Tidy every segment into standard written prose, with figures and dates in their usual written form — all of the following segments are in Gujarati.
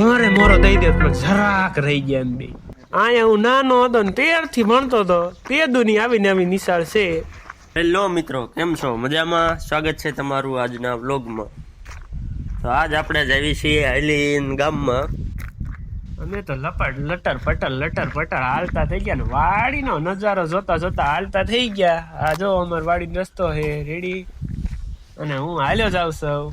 મારે મોરો દઈ દે પણ જરાક રહી ગયા એમ બે. અહીંયા હું નાનો હતો ને 13 થી ભણતો હતો તે દુની આવીને આવી નિશાળ છે. હેલો મિત્રો, કેમ છો? મજામાં? સ્વાગત છે તમારું આજના વ્લોગમાં. તો આજ આપણે જ આવી છીએ આઈલીન ગામમાં. અમે તો લટર પટર હાલતા થઈ ગયા ને વાડીનો નજારો જોતા જોતા હાલતા થઈ ગયા. આ જો અમાર વાડીનો રસ્તો હે રેડી અને હું હાલ્યો જાઉં છું.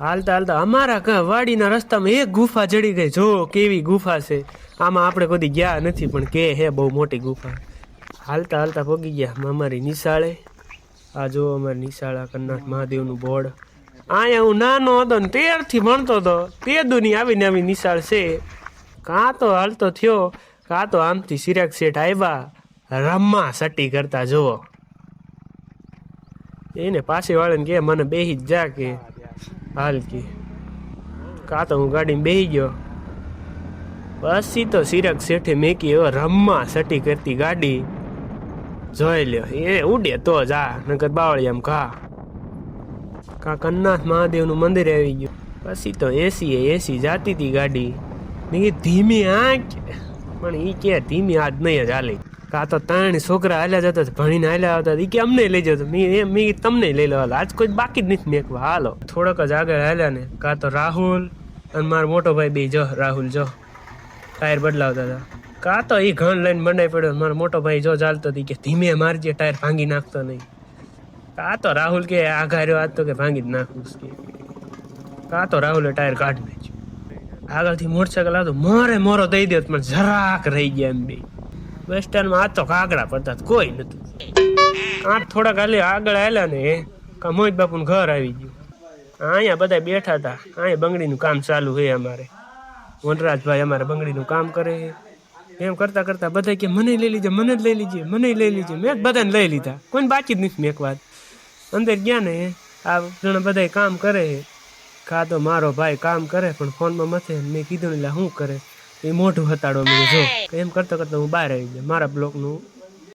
હાલતા હાલતા અમારા વાડીના રસ્તામાં એક ગુફા જડી ગઈ. જો કેવી ગુફા છે. આમાં આપણે કદી ગયા નથી પણ કે હે બહુ મોટી ગુફા. હાલતા હાલતા પગી ગયા અમારી નિશાળે. આ જો અમારી નિશાળા કરનાથ મહાદેવનું બોર્ડ. અહીંયા હું નાનો હતો ને 13 થી ભણતો હતો તે દુની આવીને આવી નિશાળ છે. કાં તો હાલતો થયો કાં તો આમથી સિરાગ શેઠ આવ્યા રમવા સટી કરતા જુઓ. એને પાછી વાળીને કે મને બેહી જ જા કે હાલ કે. કાં તો હું ગાડીમાં બેહી ગયો. પછી તો સિરાગ શેઠે મેકી એવો રમવા સટી કરતી ગાડી જોઈ લ્યો. એ ઉડે તો જા નકર બાવળિયામ કા કન્નાથ મહાદેવનું મંદિર આવી ગયું. પછી તો એસી જાતી હતી ગાડી. મેં કીધું ધીમી આંખ પણ એ કે ધીમી આજ નહીં જ હાલે. કાં તો 3 છોકરા હાલ્યા જતા ભણીને હાલ્યા આવતા એ કે અમને લઈ જતો. મેં તમને લઈ લો હાલ આજ કોઈ બાકી જ નથી મેકવા હાલો. થોડોક જ આગળ હાલ્યા ને કાં તો રાહુલ અને મારો મોટો ભાઈ બે જો રાહુલ જો ટાયર બદલાવતા હતા. કાં તો એ ઘણ લઈને મંડાઈ પડ્યો. મારો મોટો ભાઈ જો ચાલતો હતી કે ધીમે મારજે ટાયર ભાંગી નાખતો નહીં. કાં તો રાહુલ કે આઘા રહ્યો આજ તો કે ભાંગી જ નાખું કે. કાં તો રાહુલે ટાયર કાઢી નાખ્યું. આગળથી મોટરસાયકલ આવતો મારે મોરો દઈ દે પણ જરાક રહી ગયા એમ બે. બસ સ્ટેન્ડમાં આ તો કાગડા પડતા કોઈ નતું. આઠ થોડાક આગળ હાલ્યા ને મોહિત બાપુનું ઘર આવી ગયું. અહીંયા બધા બેઠા હતા. અહીંયા બંગડીનું કામ ચાલુ છે અમારે. વનરાજભાઈ અમારે બંગડીનું કામ કરે. એમ કરતા કરતા બધા કે મને લઈ લીજે મને જ લઈ લીજે મને લઈ લીજે. મેં બધાને લઈ લીધા. કોઈને બાકી જ નથી મેકવા. અંદર ગયા ને આ જણા બધા કામ કરે. કાં તો મારો ભાઈ કામ કરે પણ ફોનમાં મથે. મેં કીધું એટલે શું કરે એ મોઢું હતાડો મેં જો. એમ કરતા કરતા હું બહાર આવી ગયા. મારા બ્લોકનું